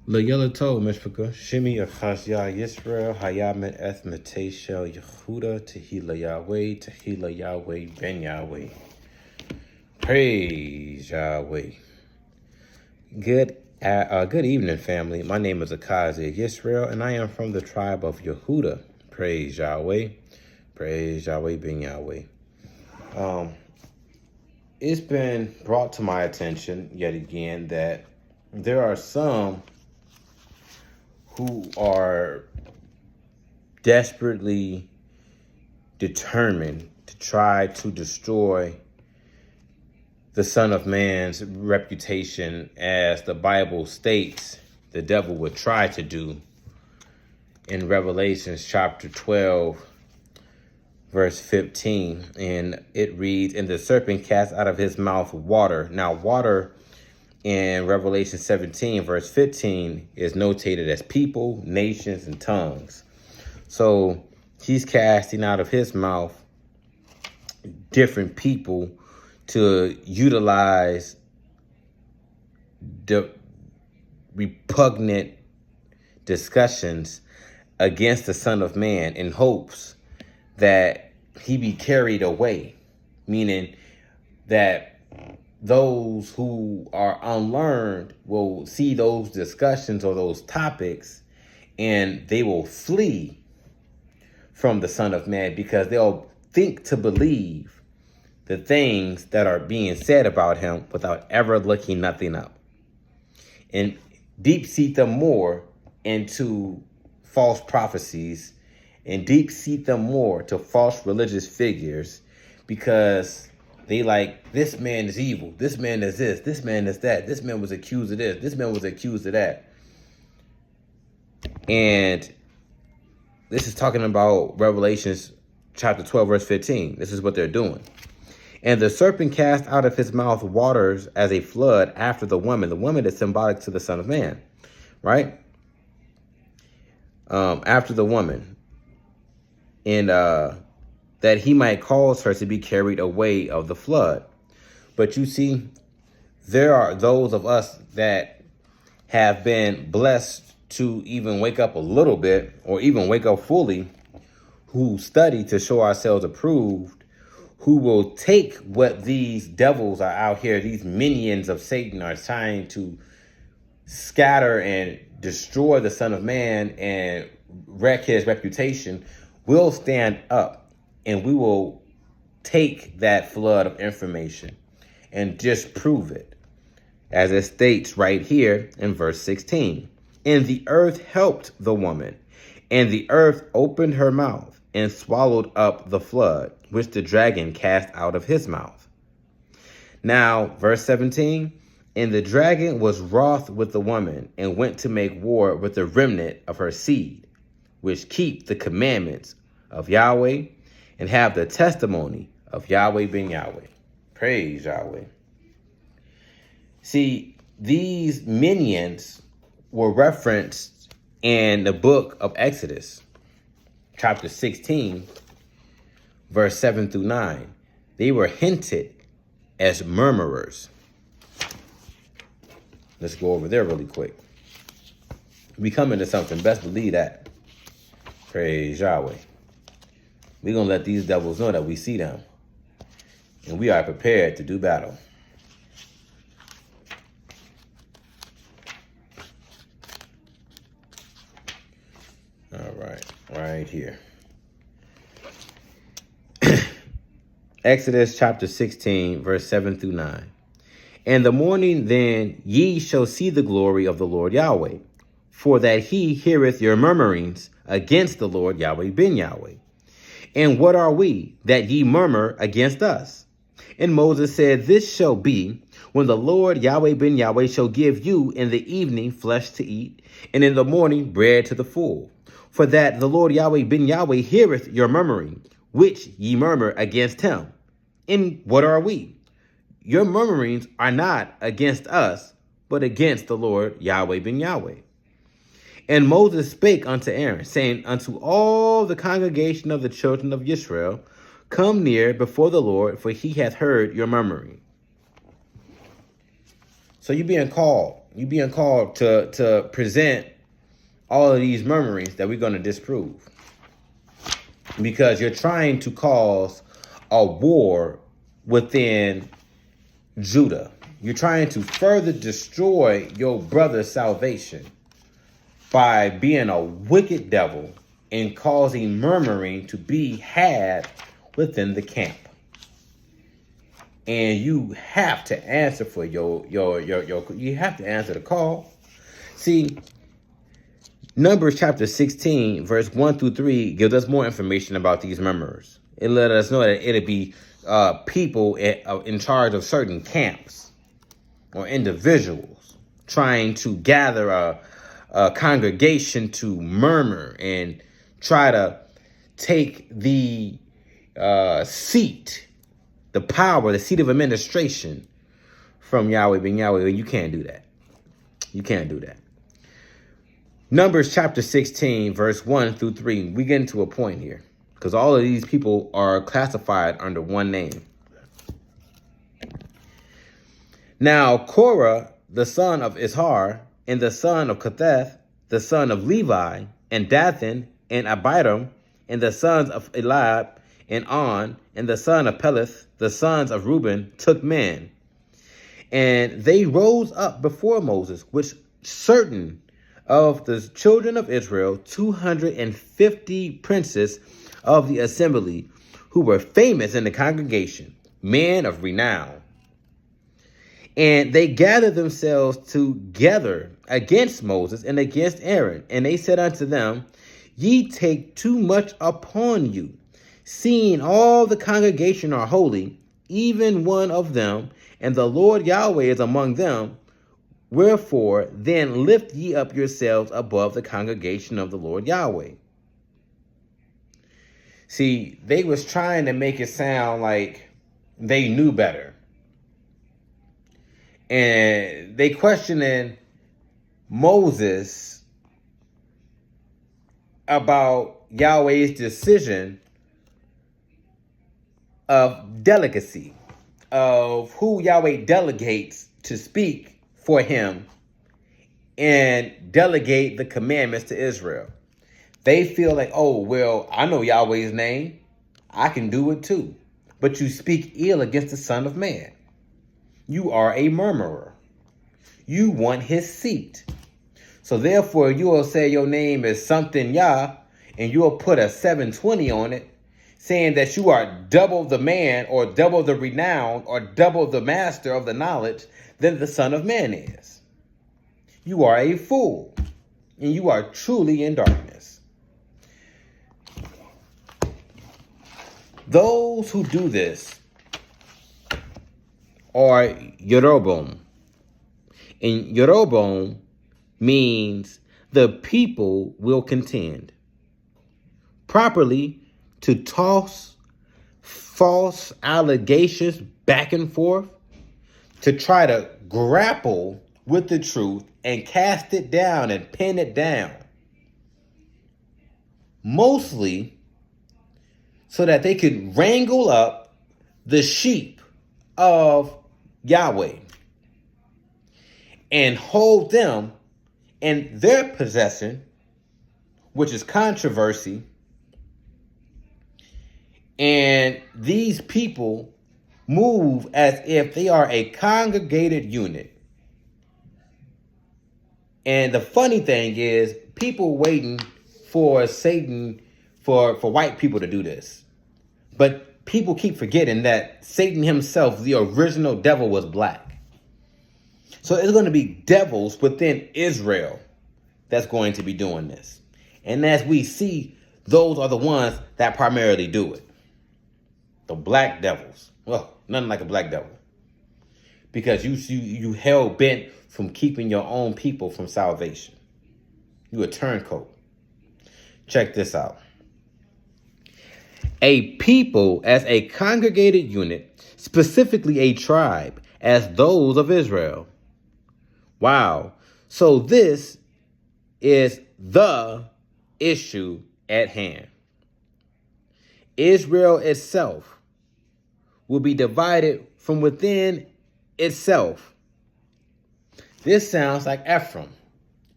La yellow toe, Mishpaka, Shimi Achazya Yisrael, Hayamet Ethmateshel Yehuda, Tehila Yahweh, Tehila Yahweh, Ben Yahweh. Praise Yahweh. Good evening, family. My name is Achazya Yisrael, and I am from the tribe of Yehuda. Praise Yahweh. Praise Yahweh, Ben Yahweh. It's been brought to my attention yet again that there are some who are desperately determined to try to destroy the Son of Man's reputation, as the Bible states the devil would try to do in Revelation chapter 12, verse 15. And it reads, "And the serpent cast out of his mouth water." Now, water in Revelation 17, verse 15, is notated as people, nations, and tongues. So he's casting out of his mouth different people to utilize the repugnant discussions against the Son of Man in hopes that he be carried away, meaning that those who are unlearned will see those discussions or those topics and they will flee from the Son of Man, because they'll think to believe the things that are being said about him without ever looking nothing up, and deep seat them more into false prophecies and deep seat them more to false religious figures, because they like, this man is evil, this man is this man is that, this man was accused of this man was accused of that. And this is talking about Revelations chapter 12, verse 15. This is what they're doing. "And the serpent cast out of his mouth waters as a flood after the woman." The woman is symbolic to the Son of Man, right? After the woman. And that he might cause her to be carried away of the flood. But you see, there are those of us that have been blessed to even wake up a little bit, or even wake up fully, who study to show ourselves approved, who will take what these devils are out here, these minions of Satan, are trying to scatter and destroy the Son of Man and wreck his reputation. We'll stand up and we will take that flood of information and disprove it, as it states right here in verse 16. "And the earth helped the woman, and the earth opened her mouth and swallowed up the flood, which the dragon cast out of his mouth." Now, verse 17, "And the dragon was wroth with the woman, and went to make war with the remnant of her seed, which keep the commandments of Yahweh, and have the testimony of Yahweh Ben Yahweh." Praise Yahweh. See, these minions were referenced in the book of Exodus, chapter 16, verse 7 through 9. They were hinted as murmurers. Let's go over there really quick. We come into something, best believe that. Praise Yahweh. We're going to let these devils know that we see them, and we are prepared to do battle. All right here. Exodus chapter 16, verse 7 through 9. "And the morning then ye shall see the glory of the Lord Yahweh, for that he heareth your murmurings against the Lord Yahweh Ben Yahweh. And what are we, that ye murmur against us? And Moses said, This shall be, when the Lord Yahweh Ben Yahweh shall give you in the evening flesh to eat, and in the morning bread to the full. For that the Lord Yahweh Ben Yahweh heareth your murmuring, which ye murmur against him. And what are we? Your murmurings are not against us, but against the Lord Yahweh Ben Yahweh. And Moses spake unto Aaron, saying unto all the congregation of the children of Israel, Come near before the Lord, for he hath heard your murmuring." So you're being called You being called to present all of these murmurings that we're going to disprove. Because you're trying to cause a war within Judah. You're trying to further destroy your brother's salvation by being a wicked devil and causing murmuring to be had within the camp. And you have to answer for you have to answer the call. See, Numbers chapter 16, verse 1 through 3 gives us more information about these murmurers. It let us know that it'll be people in charge of certain camps or individuals trying to gather a congregation to murmur and try to take the seat, the power, the seat of administration from Yahweh ben Yahweh. You can't do that. You can't do that. Numbers chapter 16, verse 1 through 3. We get into a point here because all of these people are classified under one name. Now, Korah, the son of Ishar, and the son of Kohath, the son of Levi, and Dathan, and Abiram, and the sons of Eliab, and On, and the son of Peleth, the sons of Reuben, took men. And they rose up before Moses, which certain of the children of Israel, 250 princes of the assembly, who were famous in the congregation, men of renown. And they gathered themselves together against Moses and against Aaron. And they said unto them, Ye take too much upon you, seeing all the congregation are holy, even one of them, and the Lord Yahweh is among them. Wherefore, then lift ye up yourselves above the congregation of the Lord Yahweh. See, they was trying to make it sound like they knew better. And they questioning Moses about Yahweh's decision of delegacy, of who Yahweh delegates to speak for him and delegate the commandments to Israel. They feel like, oh, well, I know Yahweh's name. I can do it too. But you speak ill against the Son of Man. You are a murmurer. You want his seat. So therefore, you will say your name is something Yah, and you will put a 720 on it, saying that you are double the man or double the renown or double the master of the knowledge than the Son of Man is. You are a fool, and you are truly in darkness. Those who do this are Yerobom. And Yerobom means the people will contend. Properly, to toss false allegations back and forth, to try to grapple with the truth and cast it down and pin it down. Mostly so that they could wrangle up the sheep of Yahweh and hold them in their possession, which is controversy. And these people move as if they are a congregated unit. And the funny thing is, people waiting for Satan, for white people to do this. But people keep forgetting that Satan himself, the original devil, was black. So it's going to be devils within Israel that's going to be doing this. And as we see, those are the ones that primarily do it. The black devils. Well, nothing like a black devil. Because you hell bent from keeping your own people from salvation. You a turncoat. Check this out. A people as a congregated unit, specifically a tribe, as those of Israel. Wow. So this is the issue at hand. Israel itself will be divided from within itself. This sounds like Ephraim.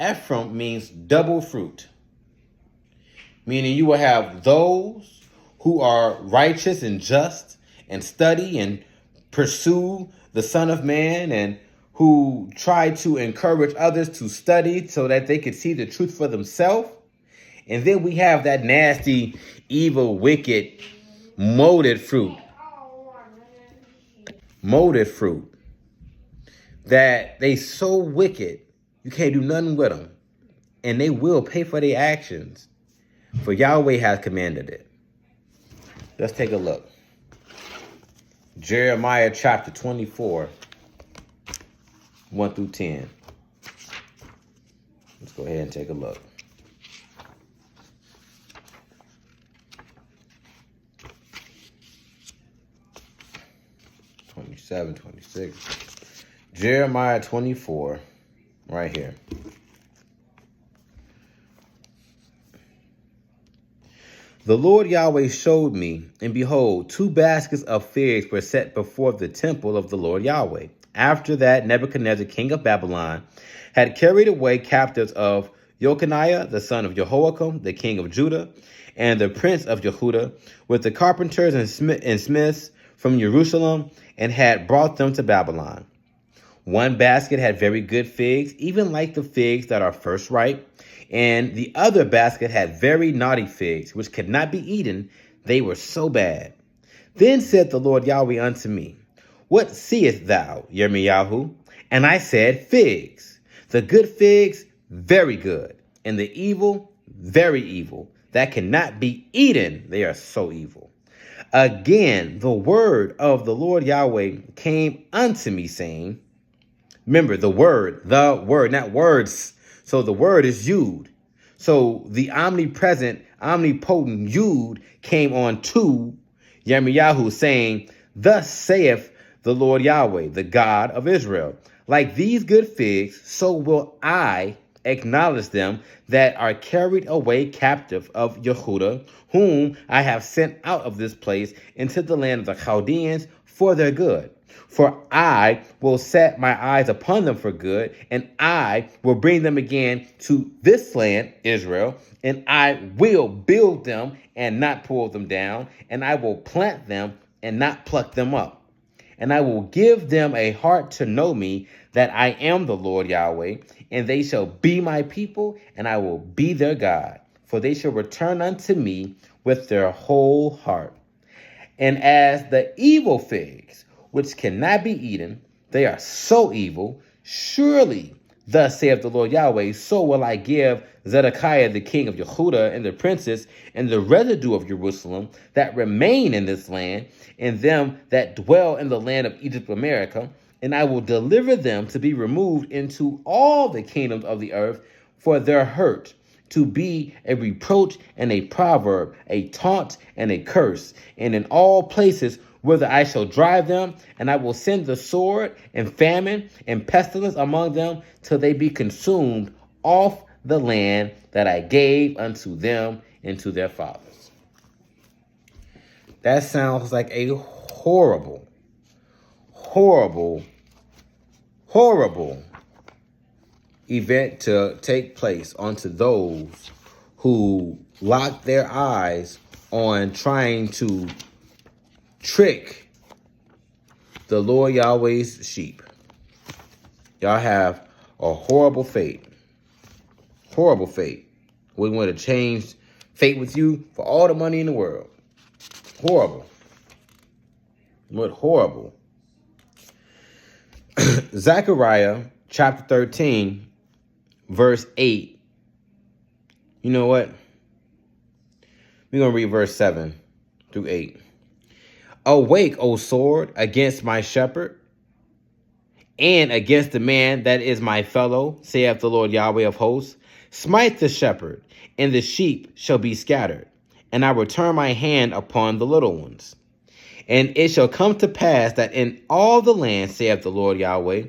Ephraim means double fruit, meaning you will have those who are righteous and just and study and pursue the Son of Man and who try to encourage others to study so that they could see the truth for themselves. And then we have that nasty, evil, wicked, molded fruit. Molded fruit. That they so wicked, you can't do nothing with them. And they will pay for their actions. For Yahweh has commanded it. Let's take a look. Jeremiah chapter 24, 1 through 10. Let's go ahead and take a look. '27, 26. Jeremiah 24, right here. The Lord Yahweh showed me, and behold, 2 baskets of figs were set before the temple of the Lord Yahweh. After that, Nebuchadnezzar, king of Babylon, had carried away captives of Jeconiah, the son of Jehoiakim, the king of Judah, and the prince of Yehudah, with the carpenters and smiths from Jerusalem, and had brought them to Babylon. 1 basket had very good figs, even like the figs that are first ripe, and the other basket had very naughty figs, which could not be eaten. They were so bad. Then said the Lord Yahweh unto me, What seest thou, Yirmiyahu? And I said, Figs. The good figs, very good, and the evil, very evil, that cannot be eaten. They are so evil. Again, the word of the Lord Yahweh came unto me, saying, remember, the word, not words. So the word is Yud. So the omnipresent, omnipotent Yud came on to Yirmiyahu, saying, Thus saith the Lord Yahweh, the God of Israel, like these good figs, so will I acknowledge them that are carried away captive of Yehudah, whom I have sent out of this place into the land of the Chaldeans for their good. For I will set my eyes upon them for good, and I will bring them again to this land, Israel, and I will build them and not pull them down, and I will plant them and not pluck them up. And I will give them a heart to know me, that I am the Lord Yahweh, and they shall be my people, and I will be their God. For they shall return unto me with their whole heart. And as the evil figs, which cannot be eaten, they are so evil, surely, thus saith the Lord Yahweh, so will I give Zedekiah the king of Yehudah and the princes and the residue of Jerusalem that remain in this land, and them that dwell in the land of Egypt America, and I will deliver them to be removed into all the kingdoms of the earth for their hurt, to be a reproach and a proverb, a taunt and a curse, and in all places whither I shall drive them, and I will send the sword and famine and pestilence among them till they be consumed off the land that I gave unto them and to their fathers. That sounds like a horrible, horrible, horrible event to take place onto those who lock their eyes on trying to trick the Lord Yahweh's sheep. Y'all have a horrible fate. Horrible fate. We want to change fate with you for all the money in the world. Horrible. What horrible. Zechariah chapter 13, verse 8. You know what? We're going to read verse 7 through 8. Awake, O sword, against my shepherd, and against the man that is my fellow, saith the Lord Yahweh of hosts. Smite the shepherd, and the sheep shall be scattered, and I will turn my hand upon the little ones. And it shall come to pass that in all the land, saith the Lord Yahweh,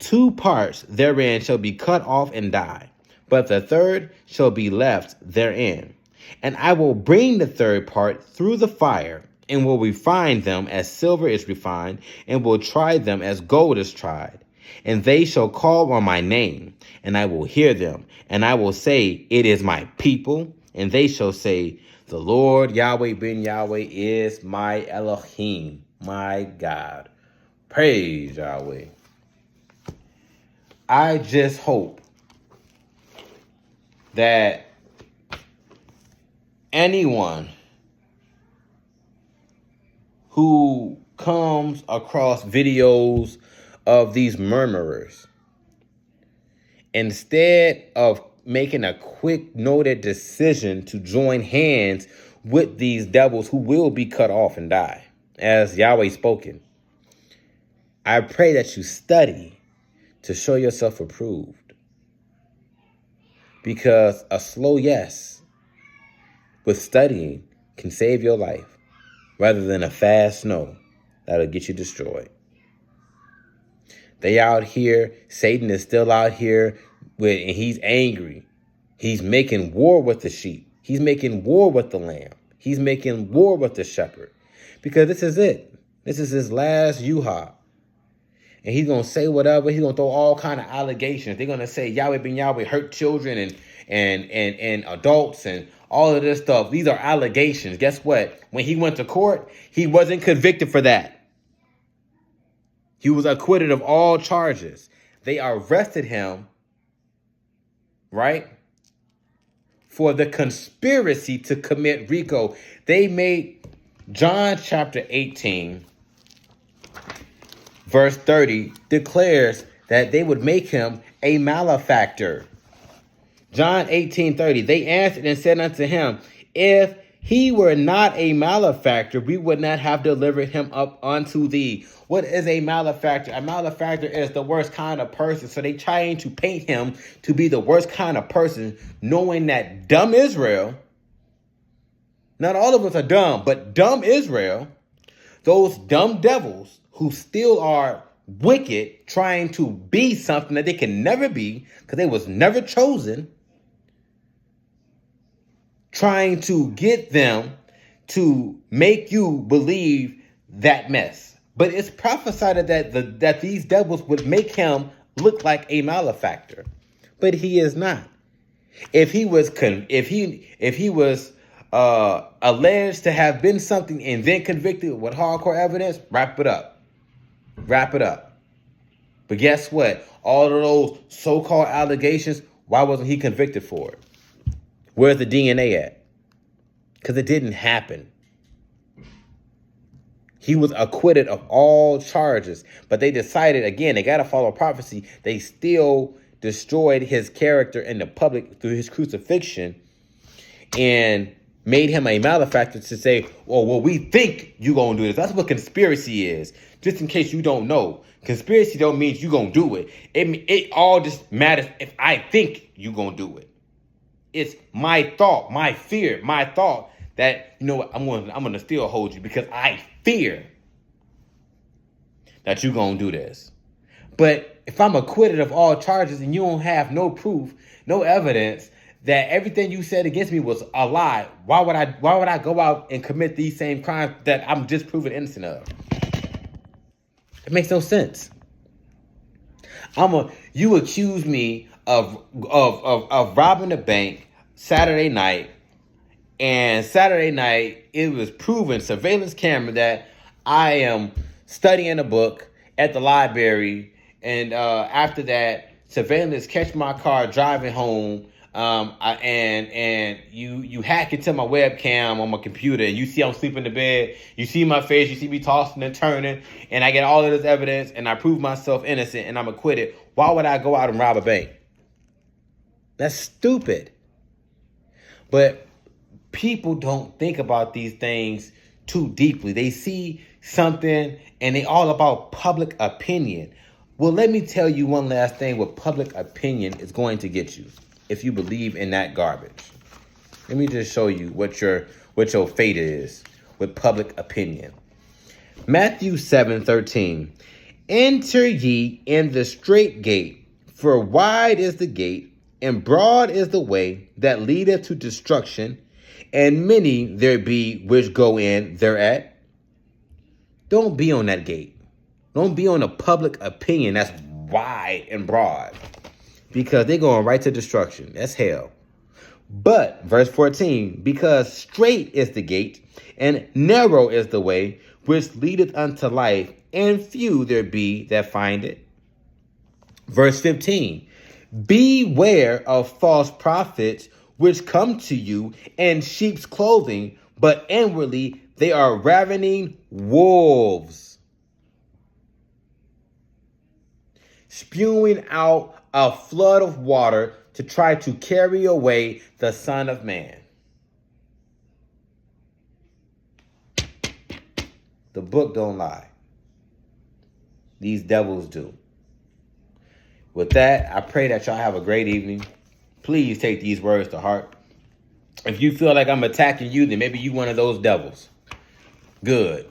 2 parts therein shall be cut off and die, but the third shall be left therein. And I will bring the third part through the fire, and will refine them as silver is refined, and will try them as gold is tried. And they shall call on my name, and I will hear them. And I will say, it is my people. And they shall say, the Lord Yahweh ben Yahweh is my Elohim, my God. Praise Yahweh. I just hope that anyone who comes across videos of these murmurers, instead of making a quick noted decision to join hands with these devils who will be cut off and die, as Yahweh spoken, I pray that you study to show yourself approved. Because a slow yes with studying can save your life rather than a fast no that'll get you destroyed. They out here, Satan is still out here and he's angry. He's making war with the sheep. He's making war with the lamb. He's making war with the shepherd. Because this is it. This is his last yuha. And he's going to say whatever. He's going to throw all kind of allegations. They're going to say Yahweh ben Yahweh hurt children and adults and all of this stuff. These are allegations. Guess what? When he went to court, he wasn't convicted for that. He was acquitted of all charges. They arrested him, right, for the conspiracy to commit RICO. They made John chapter 18, verse 30, declares that they would make him a malefactor. John 18:30, they answered and said unto him, if he were not a malefactor, we would not have delivered him up unto thee. What is a malefactor? A malefactor is the worst kind of person. So they trying to paint him to be the worst kind of person, knowing that dumb Israel, not all of us are dumb, but dumb Israel, those dumb devils who still are wicked, trying to be something that they can never be because they was never chosen, trying to get them to make you believe that mess. But it's prophesied that these devils would make him look like a malefactor, but he is not. If he was alleged to have been something and then convicted with hardcore evidence, wrap it up. But guess what? All of those so-called allegations, why wasn't he convicted for it? Where's the DNA at? Because it didn't happen. He was acquitted of all charges, but they decided, again, they got to follow prophecy. They still destroyed his character in the public through his crucifixion and made him a malefactor to say, oh, well, we think you're going to do this. That's what conspiracy is. Just in case you don't know, conspiracy don't mean you're going to do it. It all just matters if I think you're going to do it. It's my thought, my fear, my thought that, you know what, I'm going to still hold you because I fear that you're going to do this. But if I'm acquitted of all charges and you don't have no proof, no evidence that everything you said against me was a lie, why would I go out and commit these same crimes that I'm just proven innocent of? It makes no sense. You accuse me of robbing a bank Saturday night, and Saturday night it was proven surveillance camera that I am studying a book at the library, and after that surveillance catch my car driving home. And you hack into my webcam on my computer and you see I'm sleeping in the bed, you see my face, you see me tossing and turning, and I get all of this evidence and I prove myself innocent and I'm acquitted. Why would I go out and rob a bank? That's stupid. But people don't think about these things too deeply. They see something and they all about public opinion. Well, let me tell you one last thing what public opinion is going to get you. If you believe in that garbage, let me just show you what your fate is with public opinion. Matthew 7:13. Enter ye in the strait gate, for wide is the gate, and broad is the way that leadeth to destruction, and many there be which go in thereat. Don't be on that gate. Don't be on a public opinion that's wide and broad, because they're going right to destruction. That's hell. But, verse 14, because straight is the gate, and narrow is the way, which leadeth unto life, and few there be that find it. Verse 15, beware of false prophets, which come to you in sheep's clothing, but inwardly they are ravening wolves, spewing out a flood of water to try to carry away the Son of Man. The book don't lie. These devils do. With that, I pray that y'all have a great evening. Please take these words to heart. If you feel like I'm attacking you, then maybe you one of those devils. Good.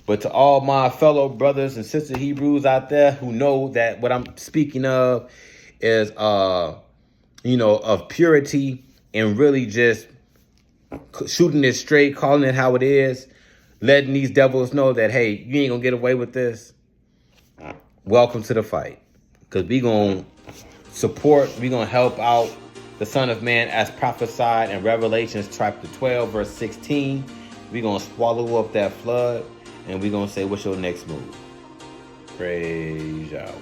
But to all my fellow brothers and sisters Hebrews out there who know that what I'm speaking of is, of purity and really just shooting it straight, calling it how it is, letting these devils know that, hey, you ain't gonna get away with this. Welcome to the fight. Because we gonna support, we gonna help out the Son of Man as prophesied in Revelations chapter 12, verse 16. We gonna swallow up that flood, and we gonna say, what's your next move? Praise Yahweh.